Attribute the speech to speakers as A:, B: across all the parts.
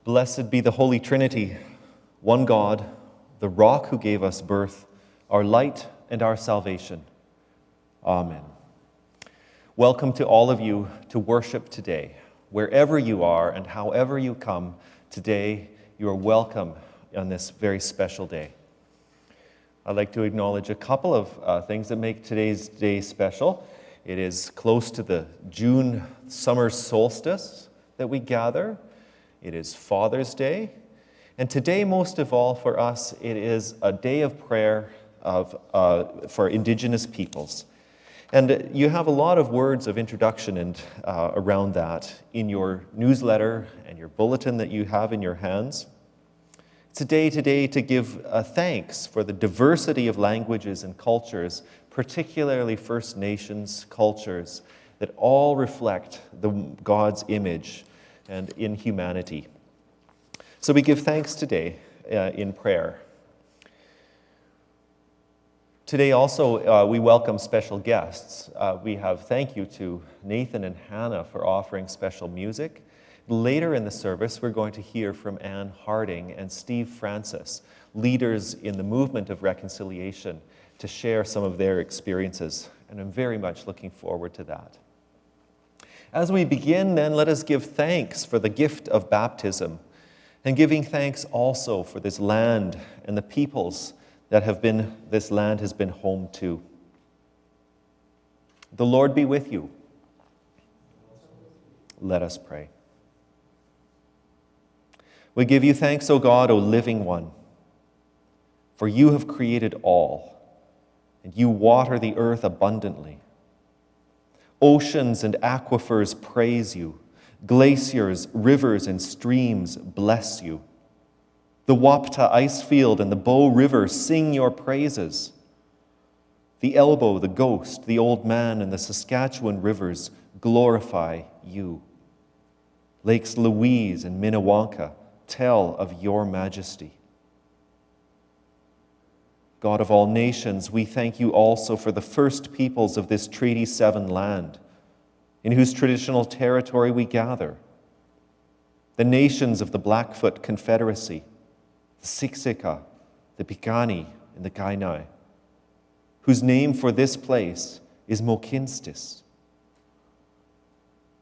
A: Blessed be the Holy Trinity, one God, the rock who gave us birth, our light and our salvation. Amen. Welcome to all of you to worship today. Wherever you are and however you come today, you are welcome on this very special day. I'd like to acknowledge a couple of things that make today's day special. It is close to the June summer solstice that we gather. It is Father's Day. And today, most of all for us, it is a day of prayer for Indigenous peoples. And you have a lot of words of introduction and around that in your newsletter and your bulletin that you have in your hands. It's a day today to give thanks for the diversity of languages and cultures, particularly First Nations cultures, that all reflect God's image and in humanity. So we give thanks today in prayer. Today also we welcome special guests. We have thank you to Nathan and Hannah for offering special music. Later in the service, we're going to hear from Anne Harding and Steve Francis, leaders in the movement of reconciliation, to share some of their experiences. And I'm very much looking forward to that. As we begin, then, let us give thanks for the gift of baptism, and giving thanks also for this land and the peoples that this land has been home to. The Lord be with you. Let us pray. We give you thanks, O God, O living one, for you have created all, and you water the earth abundantly. Oceans and aquifers praise you. Glaciers, rivers, and streams bless you. The Wapta ice field and the Bow River sing your praises. The Elbow, the Ghost, the Old Man, and the Saskatchewan rivers glorify you. Lakes Louise and Minnewanka tell of your majesty. God of all nations, we thank you also for the first peoples of this Treaty 7 land, in whose traditional territory we gather, the nations of the Blackfoot Confederacy, the Siksika, the Piikani, and the Kainai, whose name for this place is Mohkinstsis.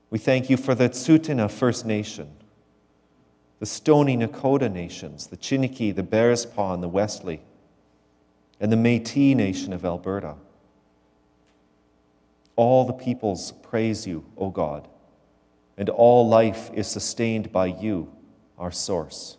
A: We thank you for the Tsuut'ina First Nation, the Stoney Nakoda nations, the Chiniki, the Bearspaw, and the Wesley, and the Métis Nation of Alberta. All the peoples praise you, O God, and all life is sustained by you, our source.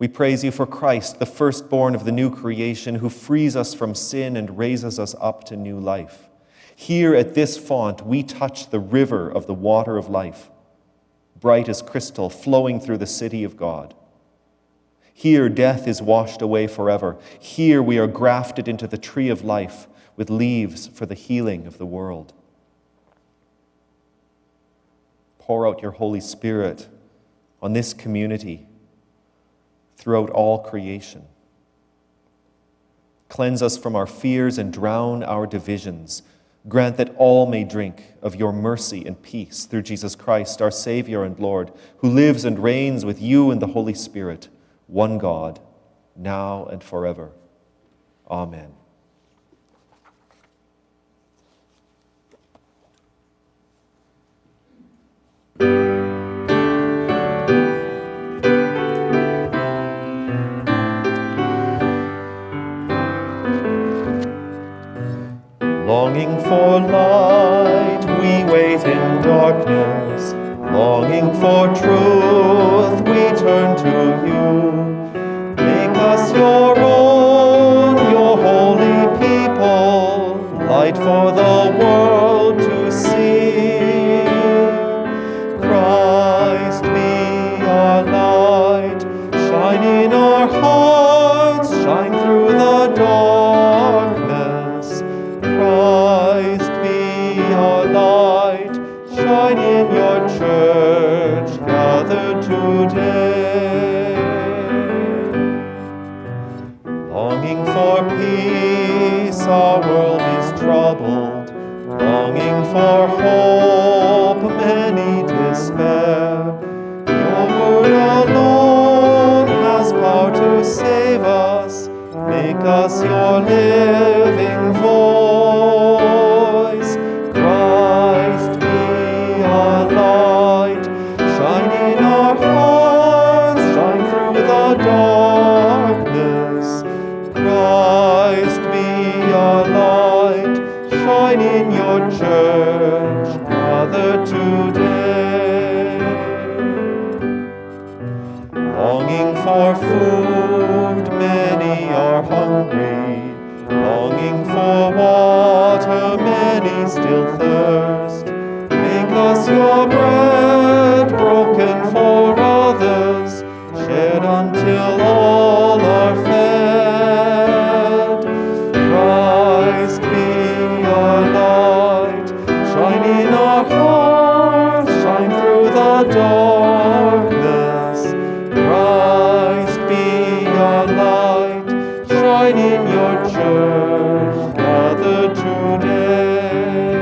A: We praise you for Christ, the firstborn of the new creation, who frees us from sin and raises us up to new life. Here at this font, we touch the river of the water of life, bright as crystal, flowing through the city of God. Here, death is washed away forever. Here, we are grafted into the tree of life with leaves for the healing of the world. Pour out your Holy Spirit on this community throughout all creation. Cleanse us from our fears and drown our divisions. Grant that all may drink of your mercy and peace through Jesus Christ, our Savior and Lord, who lives and reigns with you in the Holy Spirit, one God, now and forever. Amen. Longing for light, we wait in darkness. Longing for truth, we turn to you. Make us your own, your holy people, light for the world to see. Christ be our light, shine in our hearts, shine through the darkness. Christ be our light, shine in your church gathered today. Longing for peace, our world is troubled. Longing for hope, many despair. Your word alone has power to save us. Make us your living voice. Christ be our light. Shine in our hearts, shine through the darkness. Christ be our light. Shine in your church gathered today. Longing for food, many are hungry. Longing for water, many still thirst. Make us your bread, broken for others, shared until all are fed. Christ be our light, shine in our hearts, shine through the darkness. Christ be our light, shine in your church gathered today.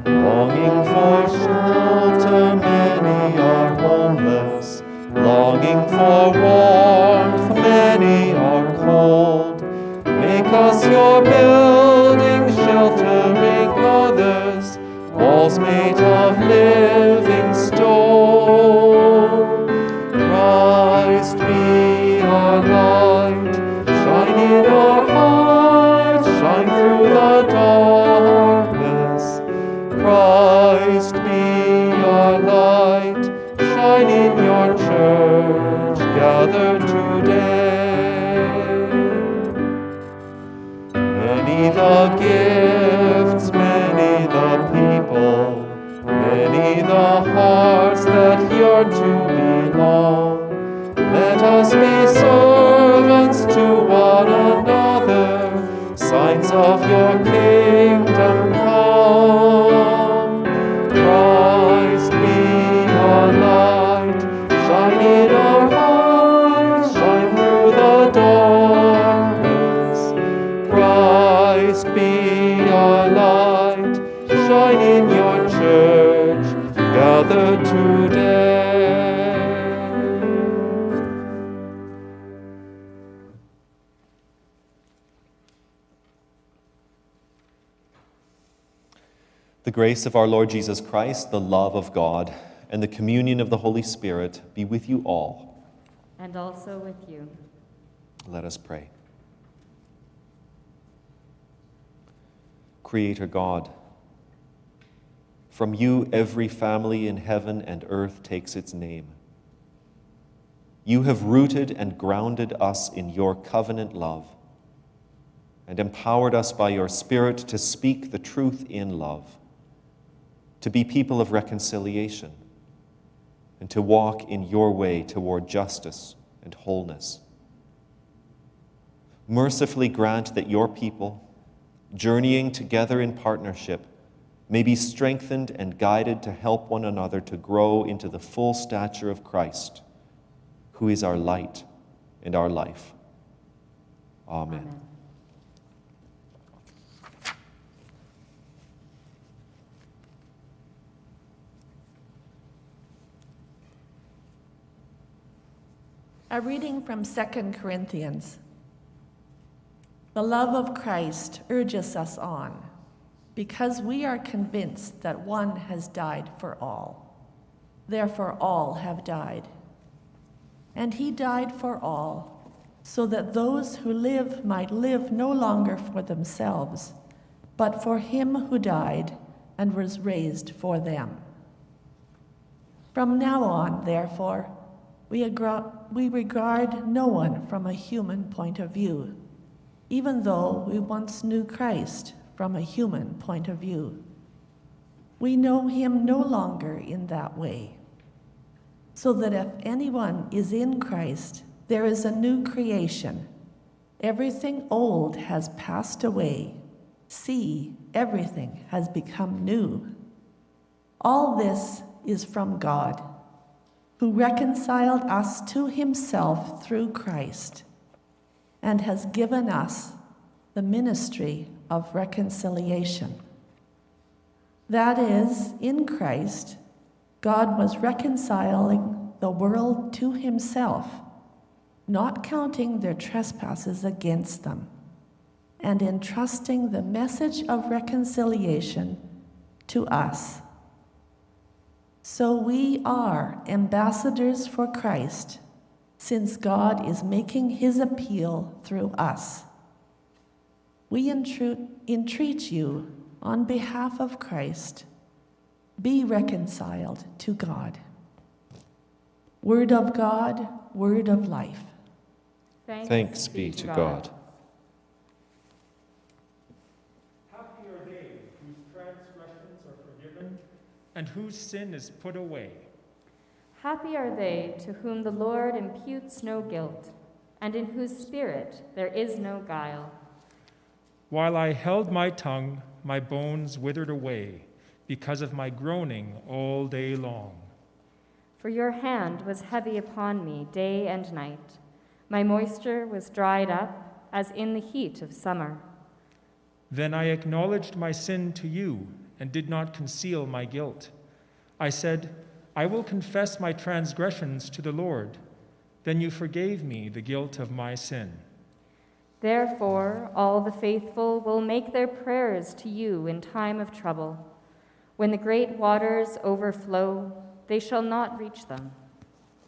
A: Longing for shelter, many are homeless. Longing for warmth, many are cold. Make us your building, sheltering others, walls made of living stone. Christ be our light, shine in our hearts, shine through the darkness. Christ be our light, shine in your church gathered today. Many the gifts, many the people, many the hearts that yearn to belong. Let us be servants to one another, signs of your kingdom come. Christ be our light, shine in our hearts, shine through the darkness. Christ be our light, shine in your church gathered today. The grace of our Lord Jesus Christ, the love of God, and the communion of the Holy Spirit be with you all.
B: And also with you.
A: Let us pray. Creator God, from you every family in heaven and earth takes its name. You have rooted and grounded us in your covenant love and empowered us by your Spirit to speak the truth in love, to be people of reconciliation, and to walk in your way toward justice and wholeness. Mercifully grant that your people, journeying together in partnership, may be strengthened and guided to help one another to grow into the full stature of Christ, who is our light and our life. Amen.
B: Amen.
C: A reading from 2 Corinthians. The love of Christ urges us on, because we are convinced that one has died for all. Therefore all have died. And he died for all, so that those who live might live no longer for themselves, but for him who died and was raised for them. From now on, therefore, we regard no one from a human point of view, even though we once knew Christ from a human point of view. We know him no longer in that way. So that if anyone is in Christ, there is a new creation. Everything old has passed away. See, everything has become new. All this is from God, who reconciled us to himself through Christ, and has given us the ministry of reconciliation. That is, in Christ, God was reconciling the world to himself, not counting their trespasses against them, and entrusting the message of reconciliation to us. So we are ambassadors for Christ, since God is making his appeal through us. We entreat you on behalf of Christ, be reconciled to God. Word of God, word of life.
A: Thanks be to God.
D: Happy are they whose transgressions are forgiven and whose sin is put away.
B: Happy are they to whom the Lord imputes no guilt, and in whose spirit there is no guile.
D: While I held my tongue, my bones withered away because of my groaning all day long.
B: For your hand was heavy upon me day and night. My moisture was dried up as in the heat of summer.
D: Then I acknowledged my sin to you and did not conceal my guilt. I said, I will confess my transgressions to the Lord. Then you forgave me the guilt of my sin.
B: Therefore, all the faithful will make their prayers to you in time of trouble. When the great waters overflow, they shall not reach them.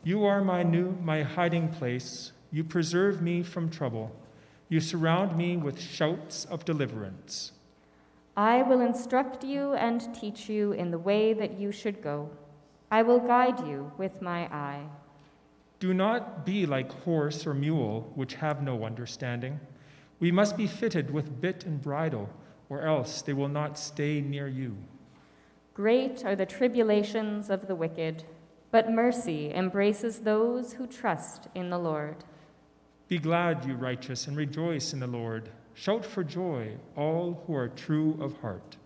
D: You are my hiding place. You preserve me from trouble. You surround me with shouts of deliverance.
B: I will instruct you and teach you in the way that you should go. I will guide you with my eye.
D: Do not be like horse or mule, which have no understanding. We must be fitted with bit and bridle, or else they will not stay near you.
B: Great are the tribulations of the wicked, but mercy embraces those who trust in the Lord.
D: Be glad, you righteous, and rejoice in the Lord. Shout for joy, all who are true of heart.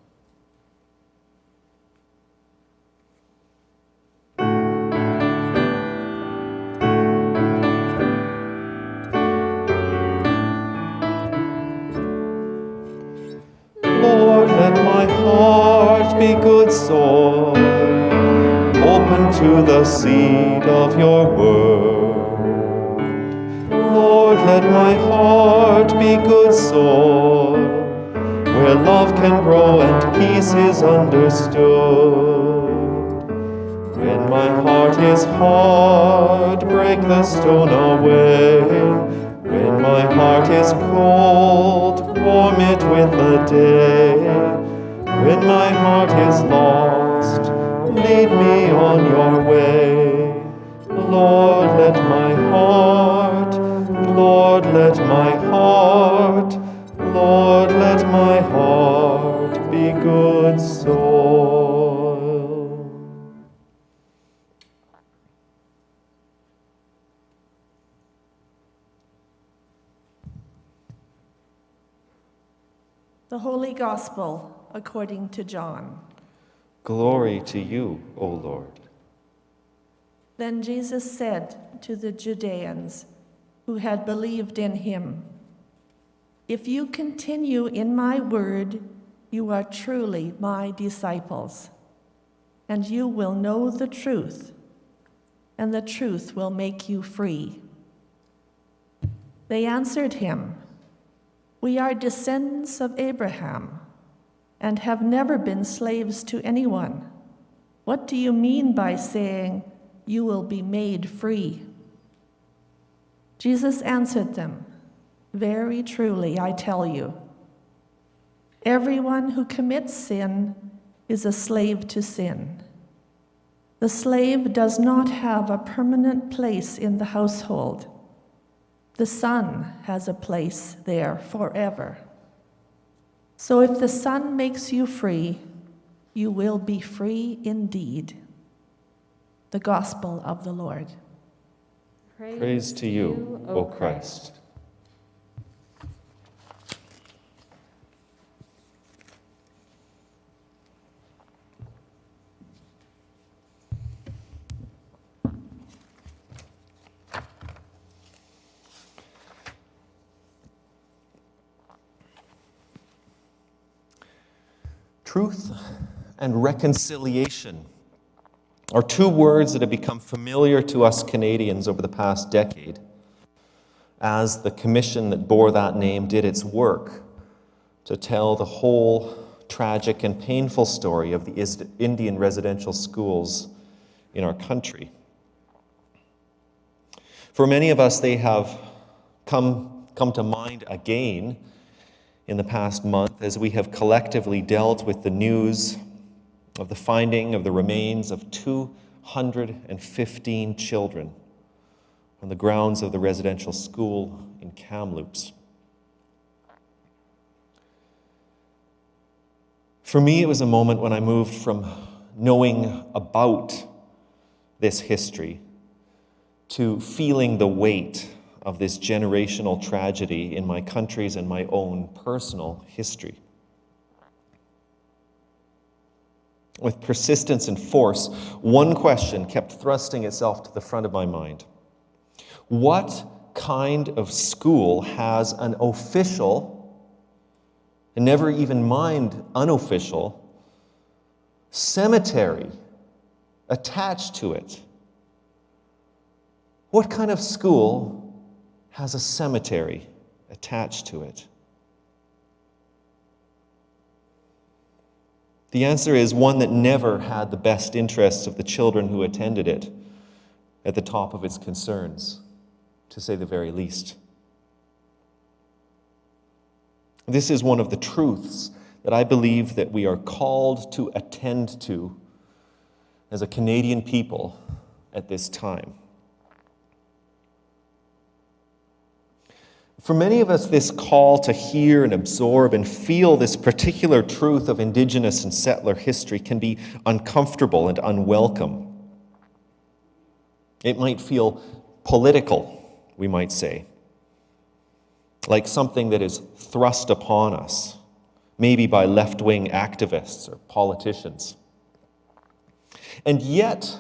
A: Lord, let my heart be good soil, open to the seed of your word. Lord, let my heart be good soil, where love can grow and peace is understood. When my heart is hard, break the stone away. When my heart is cold, warm it with the day. When my heart is lost, lead me on your way. Lord, let my heart, Lord, let my heart, Lord, let my heart be good soil.
C: The Holy Gospel according to John.
A: Glory to you, O Lord.
C: Then Jesus said to the Judeans who had believed in him, "If you continue in my word, you are truly my disciples, and you will know the truth, and the truth will make you free." They answered him, "We are descendants of Abraham and have never been slaves to anyone. What do you mean by saying, 'You will be made free'?" Jesus answered them, "Very truly, I tell you, everyone who commits sin is a slave to sin. The slave does not have a permanent place in the household. The Son has a place there forever. So if the Son makes you free, you will be free indeed." The Gospel of the Lord.
A: Praise to you, O Christ. Truth and reconciliation are two words that have become familiar to us Canadians over the past decade, as the commission that bore that name did its work to tell the whole tragic and painful story of the Indian residential schools in our country. For many of us, they have come to mind again in the past month as we have collectively dealt with the news of the finding of the remains of 215 children on the grounds of the residential school in Kamloops. For me, it was a moment when I moved from knowing about this history to feeling the weight of this generational tragedy in my country's and my own personal history. With persistence and force, one question kept thrusting itself to the front of my mind. What kind of school has an official, and never even mind unofficial, cemetery attached to it? What kind of school has a cemetery attached to it? The answer is one that never had the best interests of the children who attended it at the top of its concerns, to say the very least. This is one of the truths that I believe that we are called to attend to as a Canadian people at this time. For many of us, this call to hear and absorb and feel this particular truth of Indigenous and settler history can be uncomfortable and unwelcome. It might feel political, we might say, like something that is thrust upon us, maybe by left-wing activists or politicians. And yet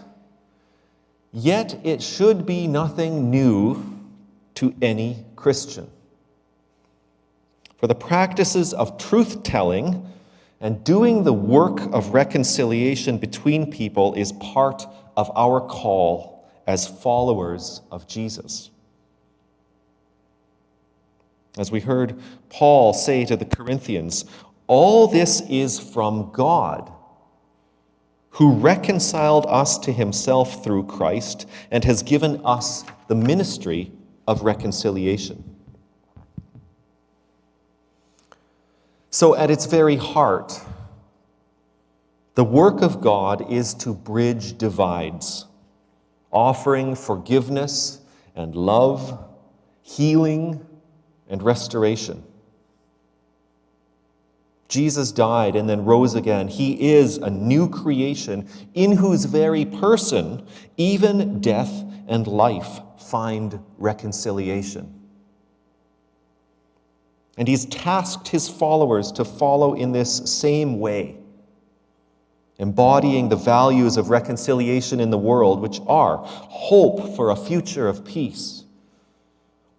A: it should be nothing new to any Christian. For the practices of truth-telling and doing the work of reconciliation between people is part of our call as followers of Jesus. As we heard Paul say to the Corinthians, all this is from God, who reconciled us to himself through Christ and has given us the ministry of reconciliation. So at its very heart, the work of God is to bridge divides, offering forgiveness and love, healing and restoration. Jesus died and then rose again. He is a new creation in whose very person even death and life find reconciliation. And he's tasked his followers to follow in this same way, embodying the values of reconciliation in the world, which are hope for a future of peace,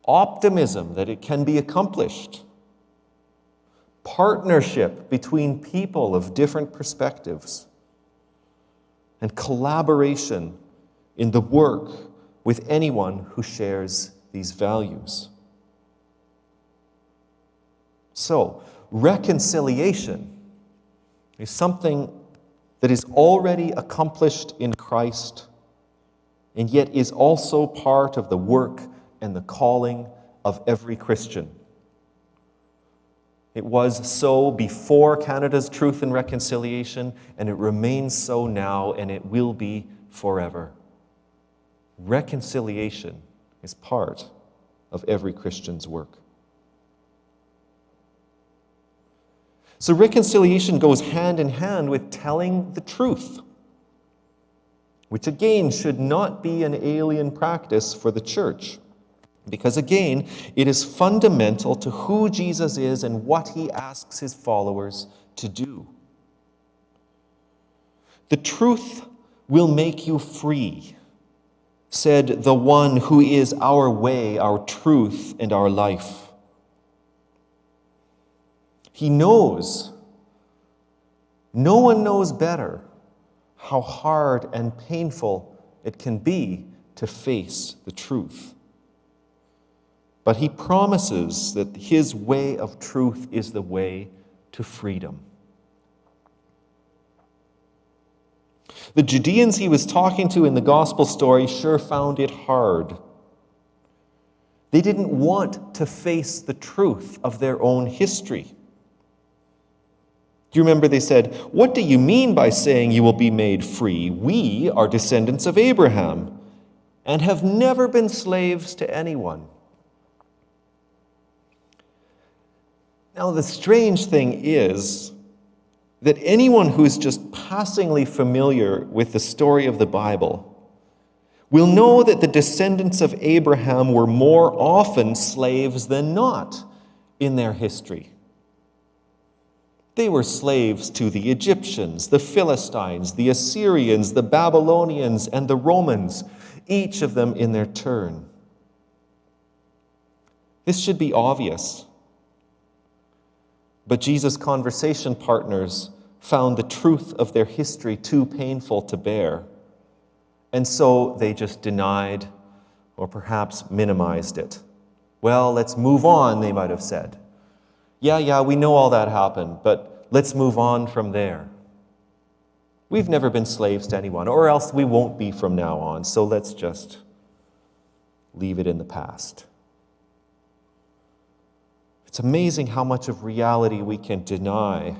A: optimism that it can be accomplished, partnership between people of different perspectives, and collaboration in the work with anyone who shares these values. So, reconciliation is something that is already accomplished in Christ, and yet is also part of the work and the calling of every Christian. It was so before Canada's Truth and Reconciliation, and it remains so now, and it will be forever. Reconciliation is part of every Christian's work. So reconciliation goes hand in hand with telling the truth, which again should not be an alien practice for the church. Because again, it is fundamental to who Jesus is and what he asks his followers to do. The truth will make you free, said the one who is our way, our truth, and our life. He knows, no one knows better how hard and painful it can be to face the truth. But he promises that his way of truth is the way to freedom. The Judeans he was talking to in the gospel story sure found it hard. They didn't want to face the truth of their own history. Do you remember they said, "What do you mean by saying you will be made free? We are descendants of Abraham and have never been slaves to anyone." Now, the strange thing is that anyone who's just passingly familiar with the story of the Bible will know that the descendants of Abraham were more often slaves than not in their history. They were slaves to the Egyptians, the Philistines, the Assyrians, the Babylonians, and the Romans, each of them in their turn. This should be obvious. But Jesus' conversation partners found the truth of their history too painful to bear, and so they just denied or perhaps minimized it. Well, let's move on, they might have said. Yeah, we know all that happened, but let's move on from there. We've never been slaves to anyone, or else we won't be from now on, so let's just leave it in the past. It's amazing how much of reality we can deny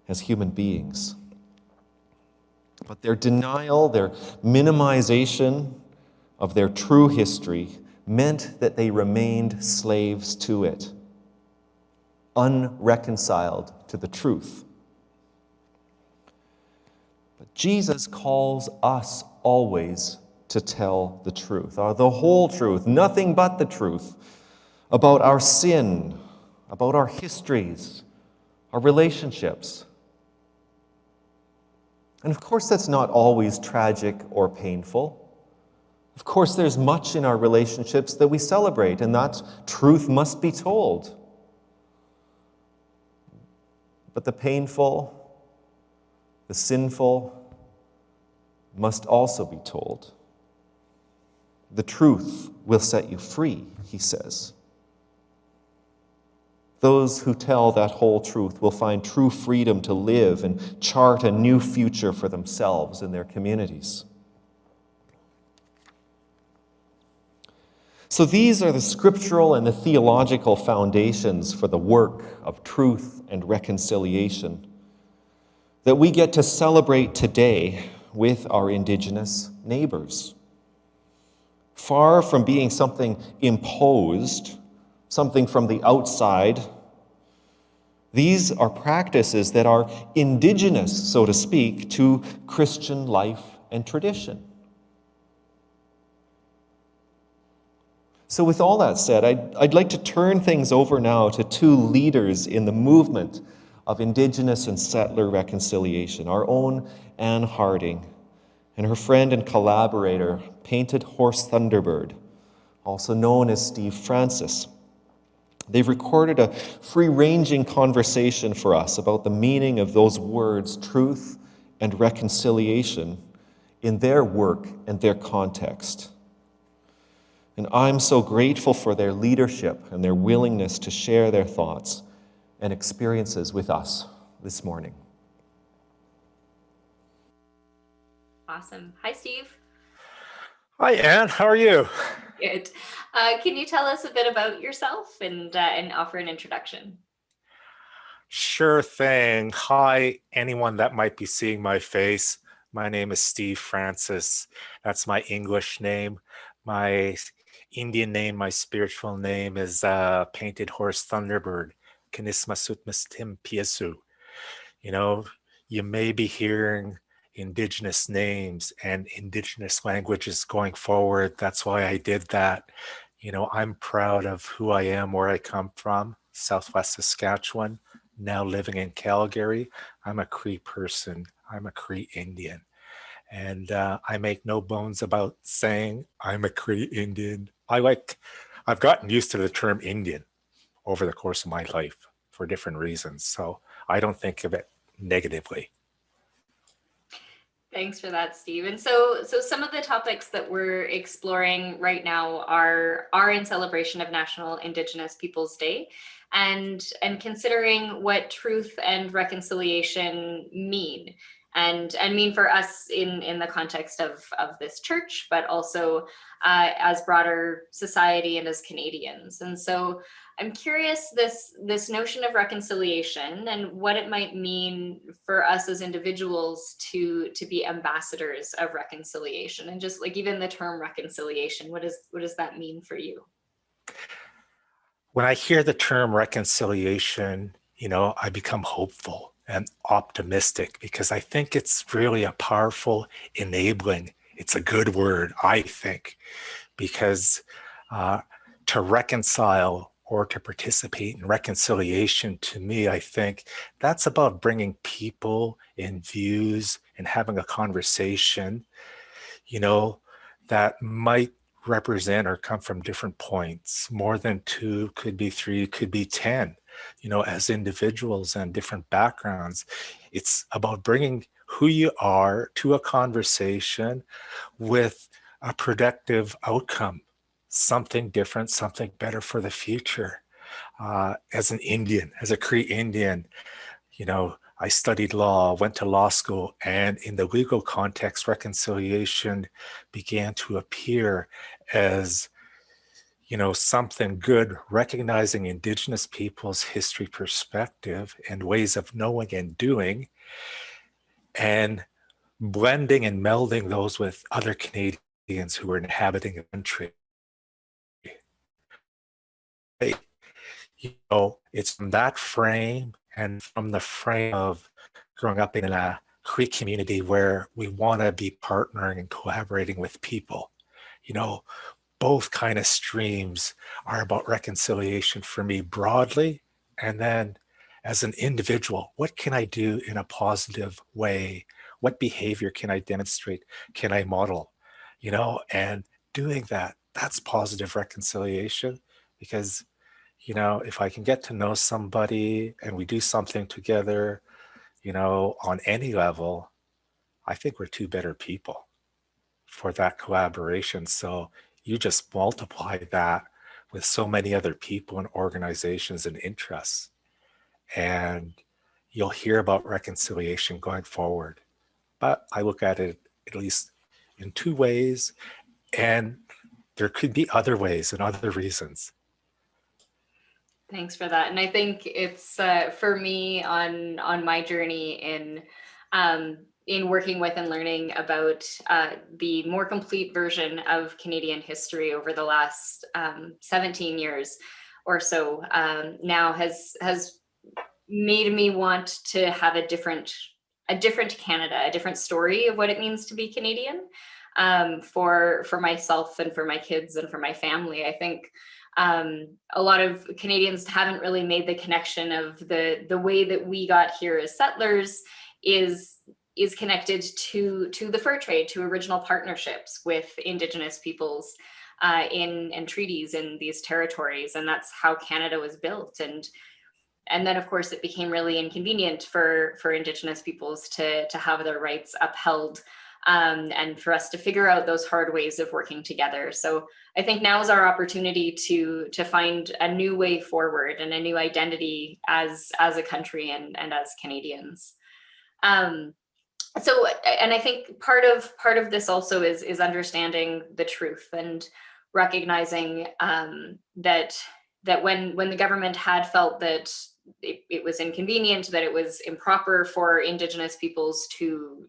A: as human beings. But their denial, their minimization of their true history meant that they remained slaves to it, unreconciled to the truth. But Jesus calls us always to tell the truth, or the whole truth, nothing but the truth, about our sin, about our histories, our relationships. And of course, that's not always tragic or painful. Of course, there's much in our relationships that we celebrate, and that truth must be told. But the painful, the sinful, must also be told. The truth will set you free, he says. Those who tell that whole truth will find true freedom to live and chart a new future for themselves and their communities. So these are the scriptural and the theological foundations for the work of truth and reconciliation that we get to celebrate today with our Indigenous neighbors. Far from being something imposed, something from the outside, these are practices that are indigenous, so to speak, to Christian life and tradition. So with all that said, I'd like to turn things over now to two leaders in the movement of Indigenous and settler reconciliation, our own Anne Harding and her friend and collaborator, Painted Horse Thunderbird, also known as Steve Francis. They've recorded a free-ranging conversation for us about the meaning of those words, truth and reconciliation, in their work and their context. And I'm so grateful for their leadership and their willingness to share their thoughts and experiences with us this morning.
E: Awesome. Hi, Steve.
F: Hi, Anne. How are you?
E: Good. Can you tell us a bit about yourself and offer an introduction?
F: Sure thing. Hi, anyone that might be seeing my face. My name is Steve Francis. That's my English name. My Indian name, my spiritual name is Painted Horse Thunderbird, Kanismasutmastim Piasu. You know, you may be hearing Indigenous names and Indigenous languages going forward. That's why I did that. You know, I'm proud of who I am, where I come from, Southwest Saskatchewan, now living in Calgary. I'm a Cree person. I'm a Cree Indian. And I make no bones about saying I'm a Cree Indian. I've gotten used to the term Indian over the course of my life for different reasons. So I don't think of it negatively.
E: Thanks for that, Steve. And so some of the topics that we're exploring right now are in celebration of National Indigenous Peoples Day, and considering what truth and reconciliation mean. And mean for us in the context of this church, but also as broader society and as Canadians. And so I'm curious, this notion of reconciliation and what it might mean for us as individuals to be ambassadors of reconciliation, and just like even the term reconciliation, what does that mean for you?
F: When I hear the term reconciliation, you know, I become hopeful and optimistic because I think it's really a powerful enabling. It's a good word, I think, because to reconcile or to participate in reconciliation, to me, I think that's about bringing people and views and having a conversation, you know, that might represent or come from different points. More than two, could be three, could be 10. You know, as individuals and different backgrounds, it's about bringing who you are to a conversation with a productive outcome, something different, something better for the future. As an Indian, as a Cree Indian, you know, I studied law, went to law school, and in the legal context, reconciliation began to appear as, you know, something good, recognizing Indigenous peoples' history, perspective, and ways of knowing and doing, and blending and melding those with other Canadians who were inhabiting the country. You know, it's from that frame and from the frame of growing up in a Cree community where we want to be partnering and collaborating with people. You know, both kind of streams are about reconciliation for me broadly. And then as an individual, what can I do in a positive way? What behavior can I demonstrate? Can I model? You know, and doing that, that's positive reconciliation, because, you know, if I can get to know somebody and we do something together, you know, on any level, I think we're two better people for that collaboration. So you just multiply that with so many other people and organizations and interests, and you'll hear about reconciliation going forward. But I look at it at least in two ways, and there could be other ways and other reasons.
E: Thanks for that. And I think it's for me on my journey in in working with and learning about the more complete version of Canadian history over the last 17 years or so, now has made me want to have a different Canada, a different story of what it means to be Canadian, for myself and for my kids and for my family. I think a lot of Canadians haven't really made the connection of the way that we got here as settlers is connected to the fur trade, to original partnerships with Indigenous peoples in treaties in these territories, and that's how Canada was built. And then, of course, it became really inconvenient for Indigenous peoples to have their rights upheld, and for us to figure out those hard ways of working together. So I think now is our opportunity to find a new way forward and a new identity as a country and as Canadians. So, and I think part of this also is understanding the truth and recognizing that when the government had felt that it was inconvenient, that it was improper for Indigenous peoples to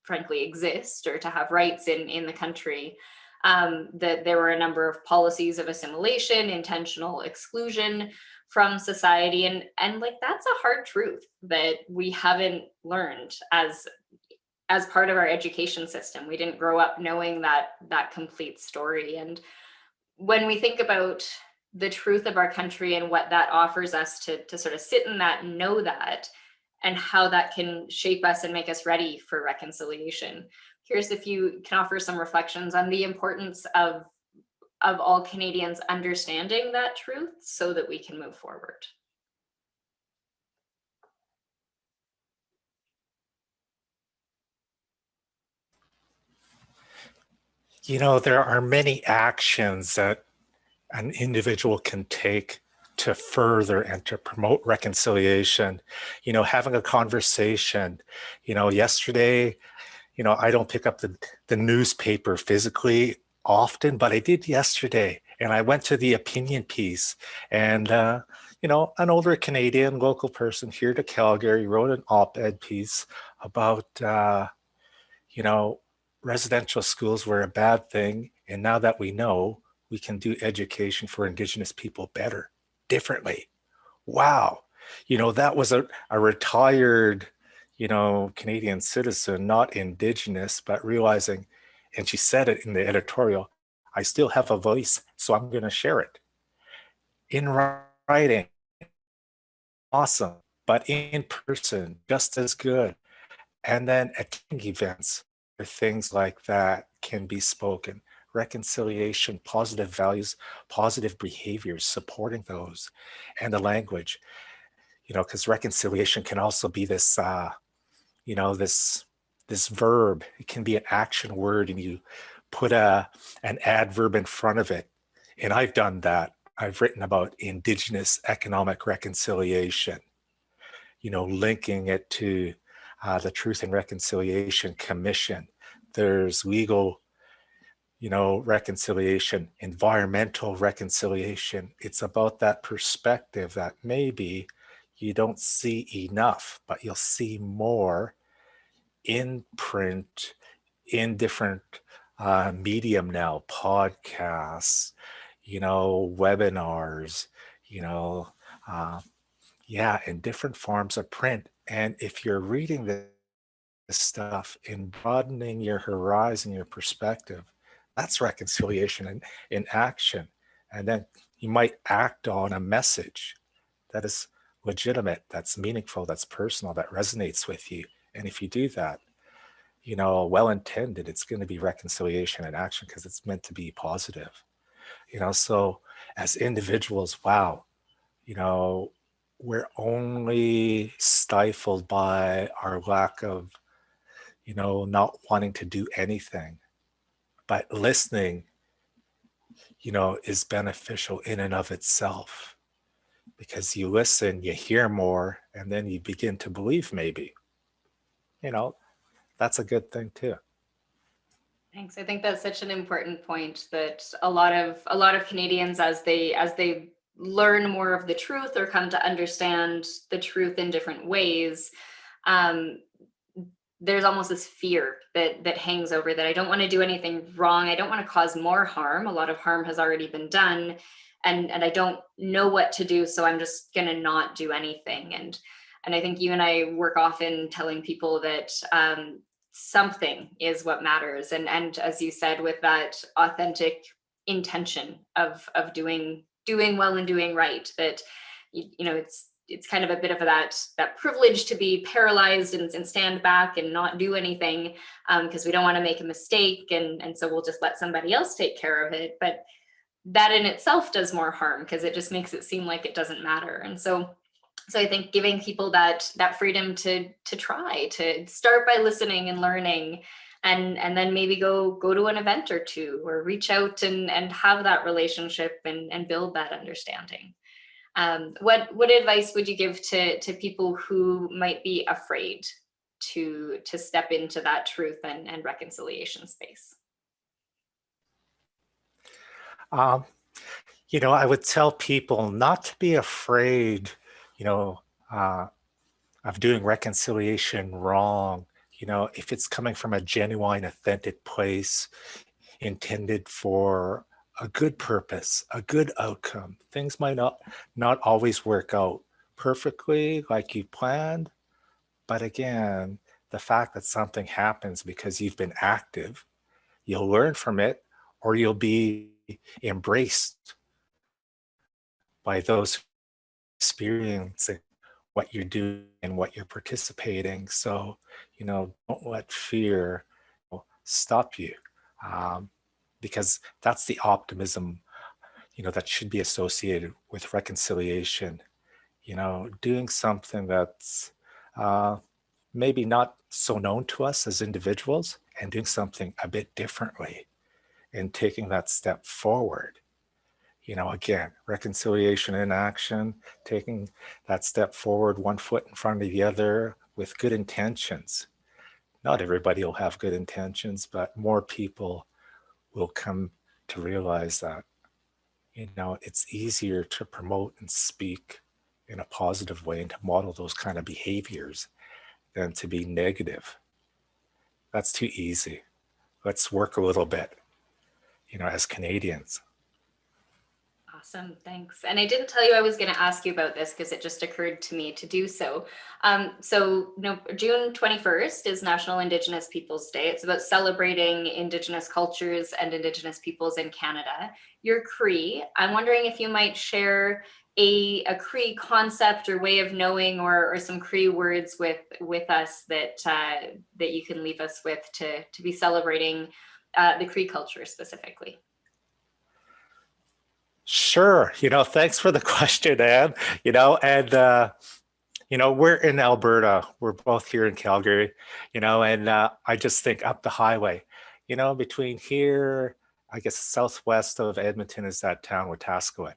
E: frankly exist or to have rights in the country, that there were a number of policies of assimilation, intentional exclusion from society, and like that's a hard truth that we haven't learned as part of our education system. We didn't grow up knowing that complete story. And when we think about the truth of our country and what that offers us to sort of sit in that and know that, and how that can shape us and make us ready for reconciliation. Curious if you can offer some reflections on the importance of all Canadians understanding that truth so that we can move forward.
F: You know, there are many actions that an individual can take to further and to promote reconciliation. You know, having a conversation. You know, yesterday, you know, I don't pick up the newspaper physically often, but I did yesterday. And I went to the opinion piece, and, you know, an older Canadian local person here to Calgary wrote an op-ed piece about, you know, residential schools were a bad thing. And now that we know, we can do education for Indigenous people better, differently. Wow. You know, that was a retired, you know, Canadian citizen, not Indigenous, but realizing, and she said it in the editorial, I still have a voice, so I'm going to share it. In writing, awesome, but in person, just as good. And then attending events where things like that can be spoken. Reconciliation, positive values, positive behaviors, supporting those, and the language, you know, because reconciliation can also be this, you know, this verb. It can be an action word, and you put an adverb in front of it. And I've done that. I've written about Indigenous economic reconciliation, you know, linking it to the Truth and Reconciliation Commission. There's legal, you know, reconciliation, environmental reconciliation. It's about that perspective that maybe you don't see enough, but you'll see more in print, in different medium now, podcasts, you know, webinars, you know, yeah, in different forms of print. And if you're reading this stuff and broadening your horizon, your perspective, that's reconciliation in action. And then you might act on a message that is legitimate, that's meaningful, that's personal, that resonates with you. And if you do that, you know, well intended, it's going to be reconciliation in action because it's meant to be positive. You know, so as individuals, wow, you know, we're only stifled by our lack of, you know, not wanting to do anything. But listening, you know, is beneficial in and of itself, because you listen, you hear more, and then you begin to believe maybe. You know, that's a good thing too.
E: Thanks. I think that's such an important point, that a lot of Canadians, as they learn more of the truth or come to understand the truth in different ways, there's almost this fear that hangs over, that I don't want to do anything wrong. I don't want to cause more harm. A lot of harm has already been done, and I don't know what to do, so I'm just going to not do anything. And I think you and I work often telling people that something is what matters. And as you said, with that authentic intention of doing well and doing right, that you know, it's kind of a bit of that privilege to be paralyzed and stand back and not do anything, because we don't want to make a mistake, and so we'll just let somebody else take care of it. But that in itself does more harm, because it just makes it seem like it doesn't matter. And so I think giving people that freedom to try, to start by listening and learning, and then maybe go to an event or two, or reach out and have that relationship and build that understanding. What advice would you give to people who might be afraid to step into that truth and reconciliation space?
F: You know, I would tell people not to be afraid, you know, of doing reconciliation wrong. You know, if it's coming from a genuine, authentic place, intended for a good purpose, a good outcome. Things might not always work out perfectly like you planned, but again, the fact that something happens because you've been active, you'll learn from it, or you'll be embraced by those experiencing what you're doing and what you're participating. So, you know, don't let fear stop you, because that's the optimism, you know, that should be associated with reconciliation. You know, doing something that's maybe not so known to us as individuals, and doing something a bit differently and taking that step forward. You know, again, reconciliation in action, taking that step forward, one foot in front of the other with good intentions. Not everybody will have good intentions, but more people will come to realize that, you know, it's easier to promote and speak in a positive way and to model those kind of behaviors than to be negative. That's too easy. Let's work a little bit, you know, as Canadians.
E: Awesome, thanks. And I didn't tell you I was going to ask you about this, because it just occurred to me to do so. June 21st is National Indigenous Peoples Day. It's about celebrating Indigenous cultures and Indigenous peoples in Canada. You're Cree. I'm wondering if you might share a Cree concept or way of knowing, or some Cree words with us that you can leave us with to be celebrating the Cree culture specifically.
F: Sure. You know, thanks for the question, Anne. You know, and, you know, we're in Alberta. We're both here in Calgary, you know, and I just think up the highway, you know, between here, I guess southwest of Edmonton is that town, Wetaskiwin,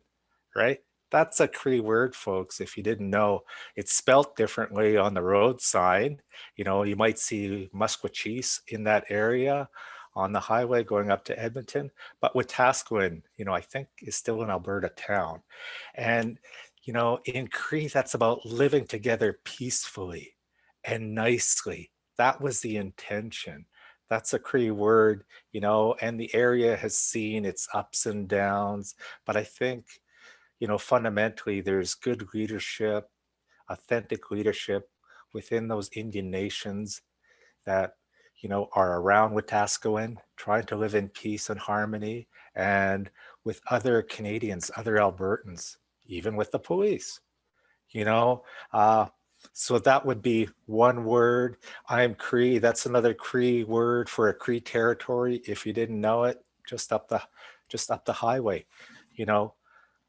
F: right? That's a Cree word, folks. If you didn't know, it's spelt differently on the road sign. You know, you might see Musqueam in that area on the highway going up to Edmonton, but Wetaskiwin, you know, I think is still an Alberta town. And, you know, in Cree, that's about living together peacefully and nicely. That was the intention. That's a Cree word, you know, and the area has seen its ups and downs, but I think, you know, fundamentally there's good leadership, authentic leadership within those Indian nations that, you know, are around Wetaskiwin, trying to live in peace and harmony, and with other Canadians, other Albertans, even with the police, you know. So that would be one word. I'm Cree. That's another Cree word for a Cree territory. If you didn't know it, just up the highway, you know.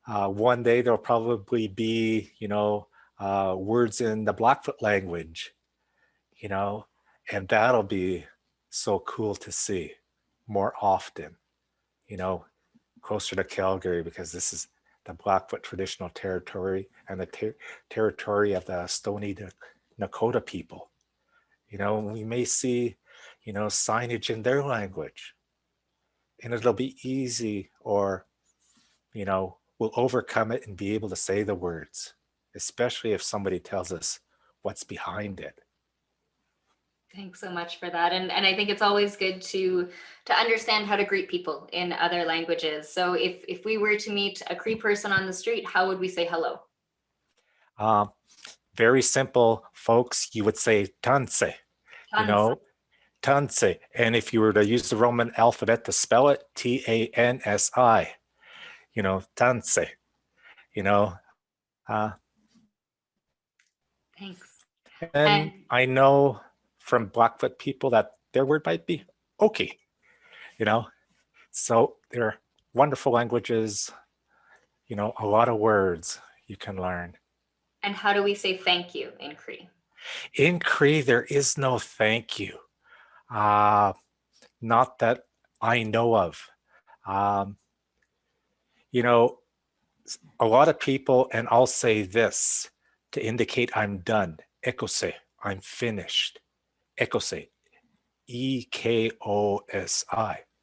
F: One day there'll probably be, you know, words in the Blackfoot language, you know, and that'll be so cool to see more often, you know, closer to Calgary, because this is the Blackfoot traditional territory and the territory of the Stoney Nakoda people. You know, we may see, you know, signage in their language, and it'll be easy, or, you know, we'll overcome it and be able to say the words, especially if somebody tells us what's behind it.
E: Thanks so much for that. And I think it's always good to understand how to greet people in other languages. So if we were to meet a Cree person on the street, how would we say hello?
F: Very simple, folks. You would say tanse, you know, tanse. And if you were to use the Roman alphabet to spell it, Tansi, you know, tanse, you know.
E: Thanks.
F: And I know from Blackfoot people that their word might be okay, you know. So they're wonderful languages, you know, a lot of words you can learn.
E: And how do we say thank you in Cree?
F: In Cree, there is no thank you. Not that I know of. You know, a lot of people, and I'll say this to indicate I'm done. Ekose, I'm finished. Ekose, E-K-O-S-I.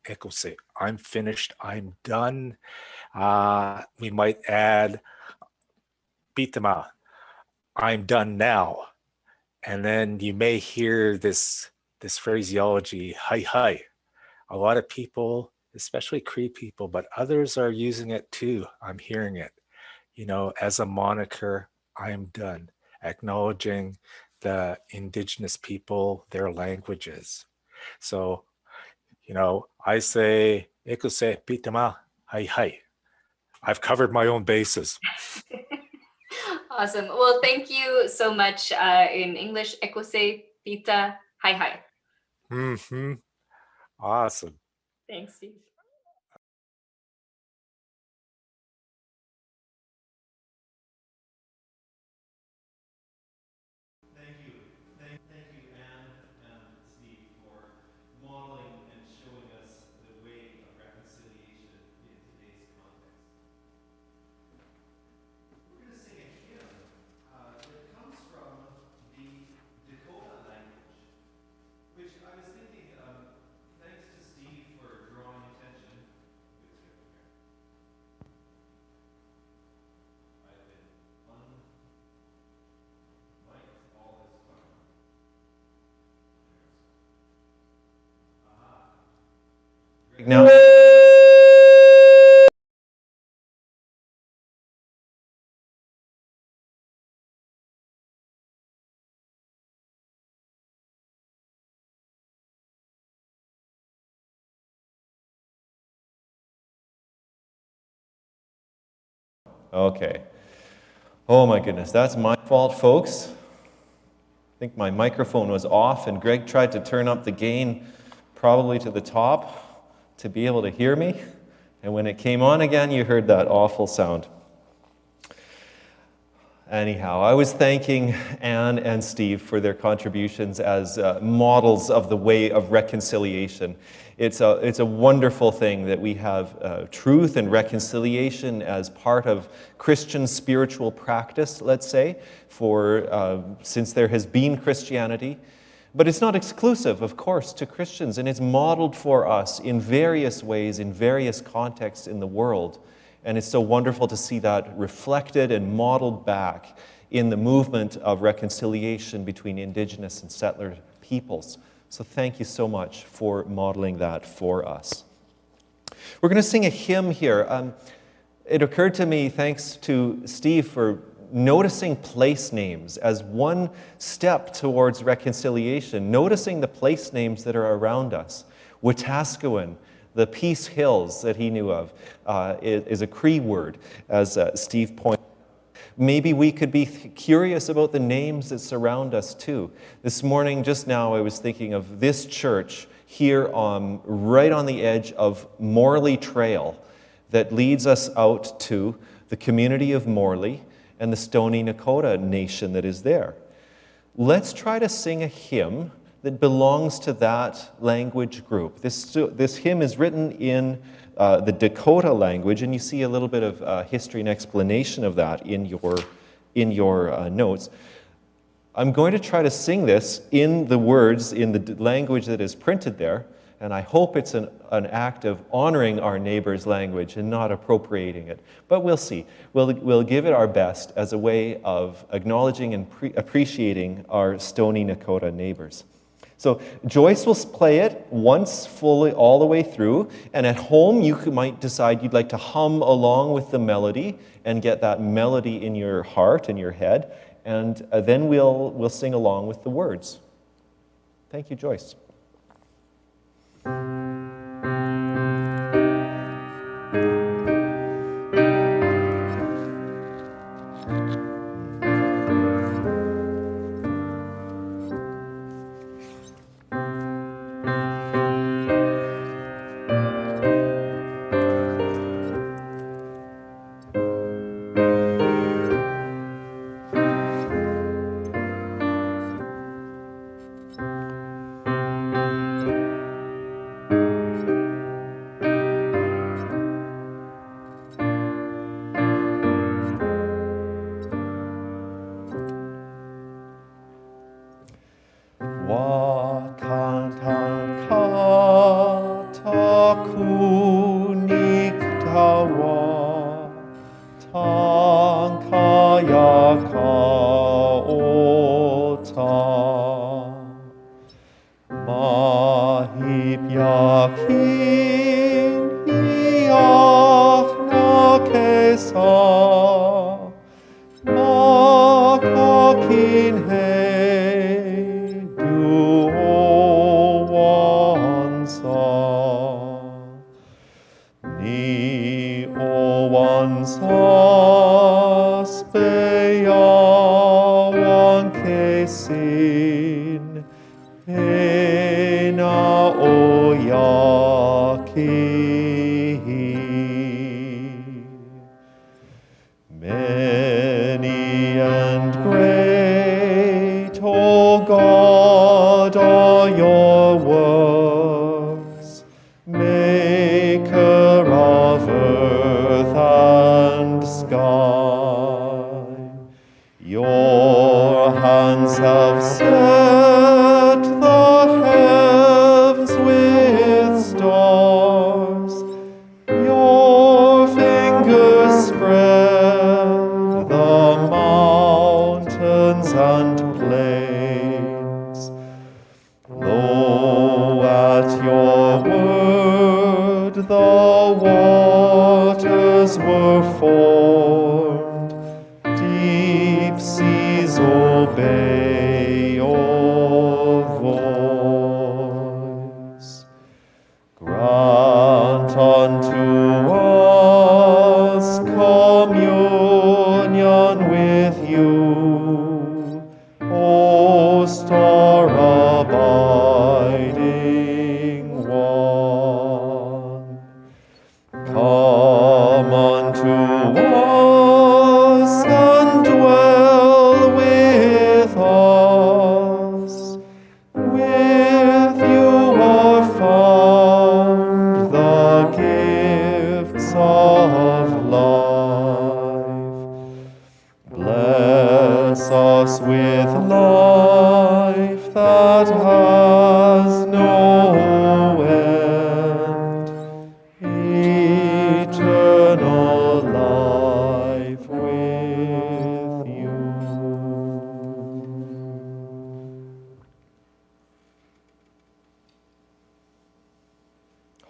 F: Ekose, I'm finished, I'm done. We might add Bitama, I'm done now. And then you may hear this phraseology, hi hi. A lot of people, especially Cree people, but others are using it too. I'm hearing it, you know, as a moniker, I'm done, acknowledging the indigenous people, their languages. So, you know, I say, Ekose Pitama, hi hi. I've covered my own bases.
E: Awesome. Well, thank you so much in English. Ekose Pita, hi hi.
F: Mm-hmm. Awesome.
E: Thanks, Steve.
A: Thank you, Anne and Steve, for modeling and showing us the way of reconciliation in today's context. We're going to sing a hymn that comes from the Dakota language, which I was thinking, thanks to Steve for drawing attention. I've been unmiked all this time. Now. Okay. Oh my goodness, that's my fault, folks. I think my microphone was off, and Greg tried to turn up the gain probably to the top to be able to hear me. And when it came on again, you heard that awful sound. Anyhow, I was thanking Anne and Steve for their contributions as models of the way of reconciliation. It's a wonderful thing that we have truth and reconciliation as part of Christian spiritual practice, let's say, since there has been Christianity. But it's not exclusive, of course, to Christians, and it's modeled for us in various ways, in various contexts in the world. And it's so wonderful to see that reflected and modeled back in the movement of reconciliation between Indigenous and settler peoples. So thank you so much for modeling that for us. We're going to sing a hymn here. It occurred to me, thanks to Steve, for noticing place names as one step towards reconciliation, noticing the place names that are around us. Wetaskiwin, the Peace Hills that he knew of, is a Cree word, as Steve pointed out. Maybe we could be curious about the names that surround us too. This morning, just now, I was thinking of this church here right on the edge of Morley Trail that leads us out to the community of Morley and the Stoney Nakoda nation that is there. Let's try to sing a hymn that belongs to that language group. This hymn is written in the Dakota language, and you see a little bit of history and explanation of that in your notes. I'm going to try to sing this in the words, in the language that is printed there, and I hope it's an act of honoring our neighbor's language and not appropriating it. But we'll see. We'll give it our best as a way of acknowledging and appreciating our Stoney Nakoda neighbors. So Joyce will play it once fully all the way through, and at home you might decide you'd like to hum along with the melody and get that melody in your heart and your head, and then we'll sing along with the words. Thank you, Joyce.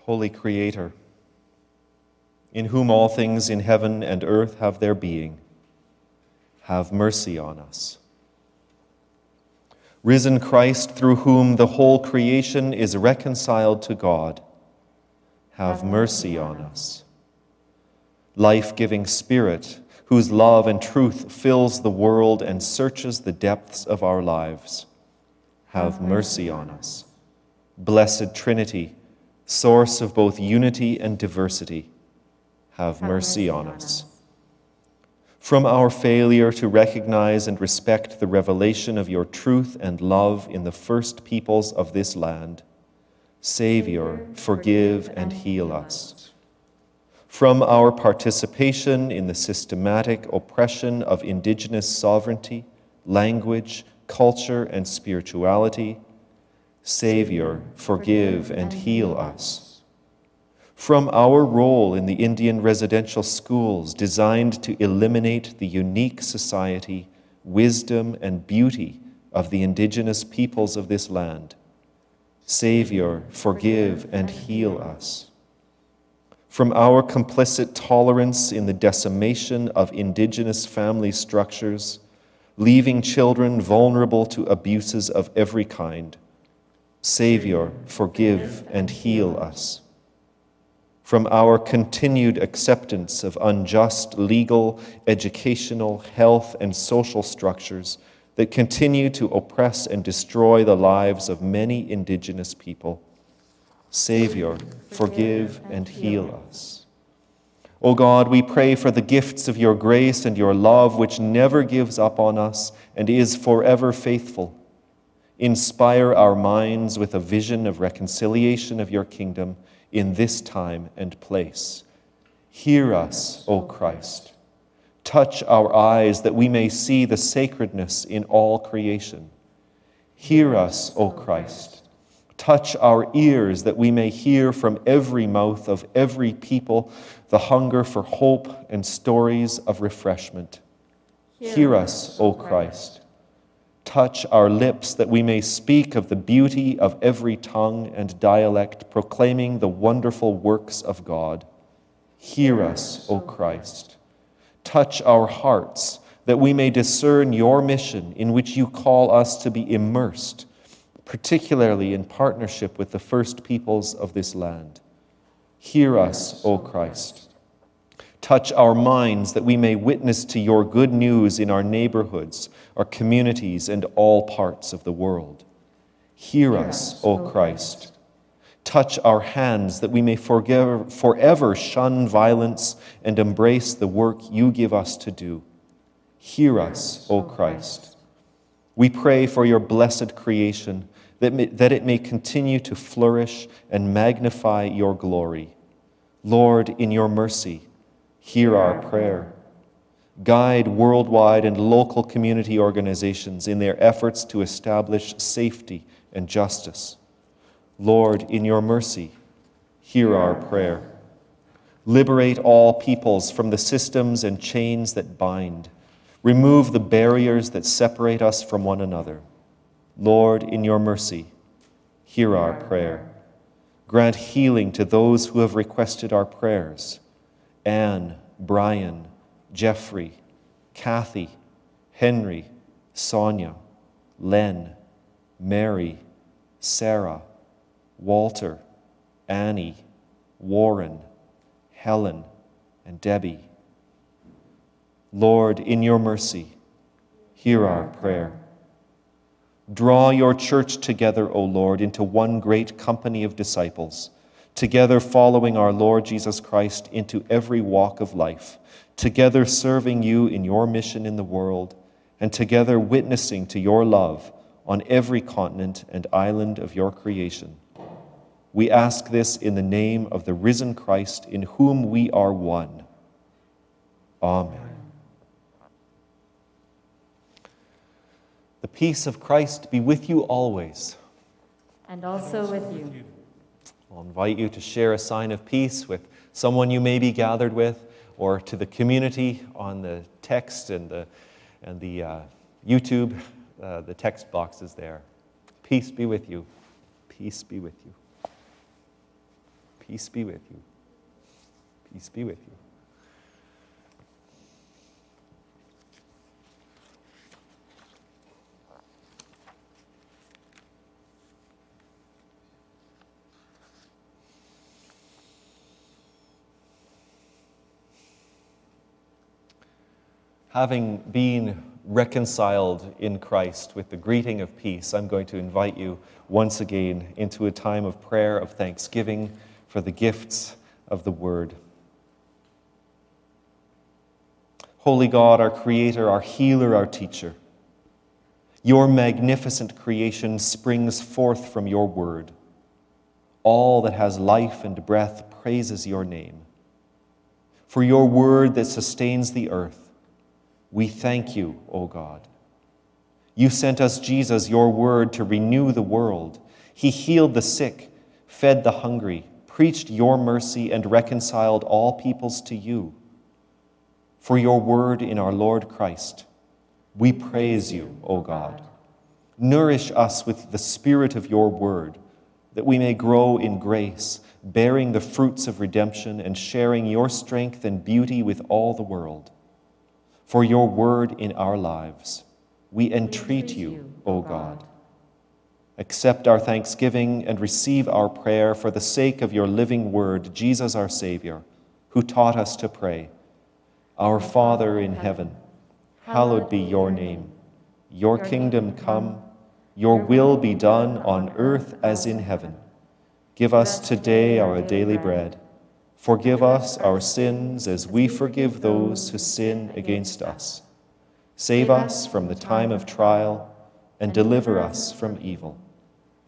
A: Holy Creator, in whom all things in heaven and earth have their being, have mercy on us. Risen Christ, through whom the whole creation is reconciled to God, have mercy on us. Life-giving Spirit, whose love and truth fills the world and searches the depths of our lives, have mercy on us. Blessed Trinity, source of both unity and diversity, have mercy on us. From our failure to recognize and respect the revelation of your truth and love in the first peoples of this land, Savior, forgive and heal us. From our participation in the systematic oppression of Indigenous sovereignty, language, culture, and spirituality, Savior, forgive and heal us. From our role in the Indian residential schools designed to eliminate the unique society, wisdom, and beauty of the Indigenous peoples of this land, Savior, forgive and heal us. From our complicit tolerance in the decimation of Indigenous family structures, leaving children vulnerable to abuses of every kind, Savior, forgive and heal us. From our continued acceptance of unjust legal, educational, health, and social structures that continue to oppress and destroy the lives of many Indigenous people, Savior, forgive and heal us. O God, we pray for the gifts of your grace and your love, which never gives up on us and is forever faithful. Inspire our minds with a vision of reconciliation of your kingdom in this time and place. Hear us, O Christ. Touch our eyes that we may see the sacredness in all creation. Hear us, O Christ. Touch our ears that we may hear from every mouth of every people the hunger for hope and stories of refreshment. Hear us, O Christ. Touch our lips that we may speak of the beauty of every tongue and dialect, proclaiming the wonderful works of God. Hear us, O Christ. Touch our hearts that we may discern your mission in which you call us to be immersed, particularly in partnership with the first peoples of this land. Hear us, O Christ. Touch our minds that we may witness to your good news in our neighborhoods, our communities, and all parts of the world. Hear us, O Christ. Touch our hands that we may forever shun violence and embrace the work you give us to do. Hear us, O Christ. We pray for your blessed creation, that it may continue to flourish and magnify your glory. Lord, in your mercy, hear our prayer. Guide worldwide and local community organizations in their efforts to establish safety and justice. Lord, in your mercy, hear our prayer. Liberate all peoples from the systems and chains that bind. Remove the barriers that separate us from one another. Lord, in your mercy, hear our prayer. Grant healing to those who have requested our prayers. Anne, Brian, Jeffrey, Kathy, Henry, Sonia, Len, Mary, Sarah, Walter, Annie, Warren, Helen, and Debbie. Lord, in your mercy, hear our prayer. Draw your church together, O Lord, into one great company of disciples, together following our Lord Jesus Christ into every walk of life, together serving you in your mission in the world, and together witnessing to your love on every continent and island of your creation. We ask this in the name of the risen Christ, in whom we are one. Amen. The peace of Christ be with you always.
B: And also with you.
A: I'll invite you to share a sign of peace with someone you may be gathered with, or to the community on the text and the YouTube. The text box is there. Peace be with you. Peace be with you. Peace be with you. Peace be with you. Having been reconciled in Christ with the greeting of peace, I'm going to invite you once again into a time of prayer, of thanksgiving for the gifts of the Word. Holy God, our Creator, our Healer, our Teacher, your magnificent creation springs forth from your Word. All that has life and breath praises your name. For your Word that sustains the earth, we thank you, O God. You sent us Jesus, your Word, to renew the world. He healed the sick, fed the hungry, preached your mercy, and reconciled all peoples to you. For your Word in our Lord Christ, we praise you, O God. Nourish us with the spirit of your Word, that we may grow in grace, bearing the fruits of redemption and sharing your strength and beauty with all the world. For your word in our lives, we entreat you, O God. Accept our thanksgiving and receive our prayer for the sake of your living word, Jesus our Savior, who taught us to pray. Our Father in heaven, hallowed be your name. Your kingdom come, your will be done on earth as in heaven. Give us today our daily bread. Forgive us our sins as we forgive those who sin against us. Save us from the time of trial and deliver us from evil.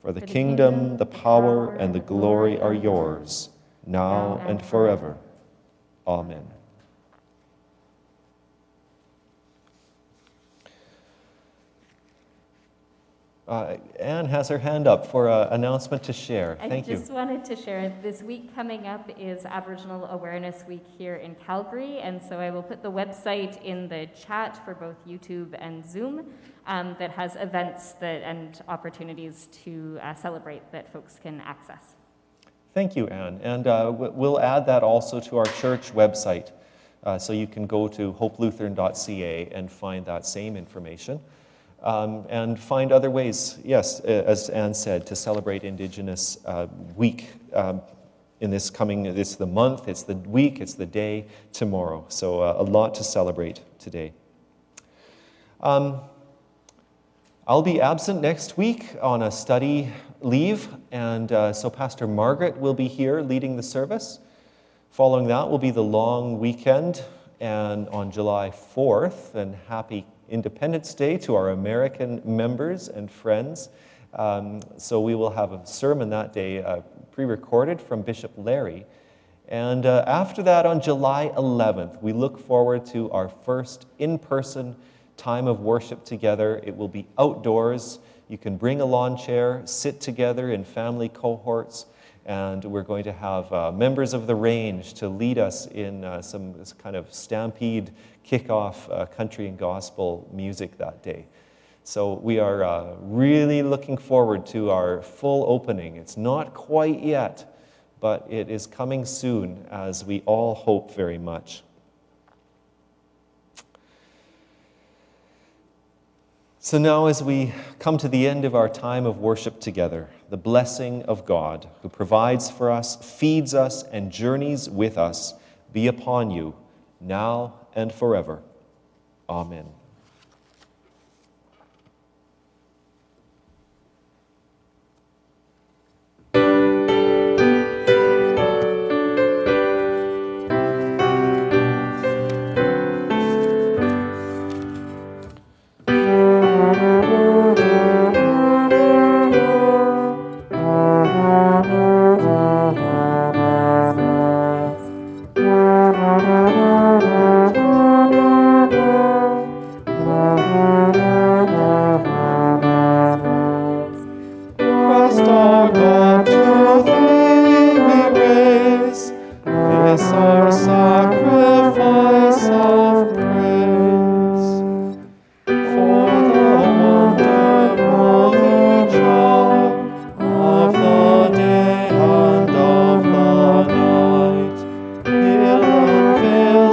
A: For the kingdom, the power, and the glory are yours, now and forever. Amen. Anne has her hand up for an announcement to share. Thank you.
B: I just wanted to share, this week coming up is Aboriginal Awareness Week here in Calgary, and so I will put the website in the chat for both YouTube and Zoom that has events and opportunities to celebrate that folks can access.
A: Thank you, Anne. And we'll add that also to our church website, so you can go to hopelutheran.ca and find that same information. And find other ways, yes, as Anne said, to celebrate Indigenous Week in this the month, it's the week, it's the day tomorrow. So a lot to celebrate today. I'll be absent next week on a study leave, and so Pastor Margaret will be here leading the service. Following that will be the long weekend, and on July 4th, and happy Independence Day to our American members and friends. So we will have a sermon that day pre-recorded from Bishop Larry. And after that, on July 11th, we look forward to our first in-person time of worship together. It will be outdoors. You can bring a lawn chair, sit together in family cohorts, and we're going to have members of the range to lead us in some kind of stampede kickoff country and gospel music that day. So we are really looking forward to our full opening. It's not quite yet, but it is coming soon, as we all hope very much. So now, as we come to the end of our time of worship together, the blessing of God, who provides for us, feeds us, and journeys with us, be upon you, now and forever. Amen. Fill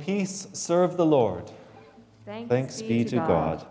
A: peace serve the Lord. Thanks be to God.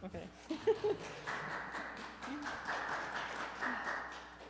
C: Okay.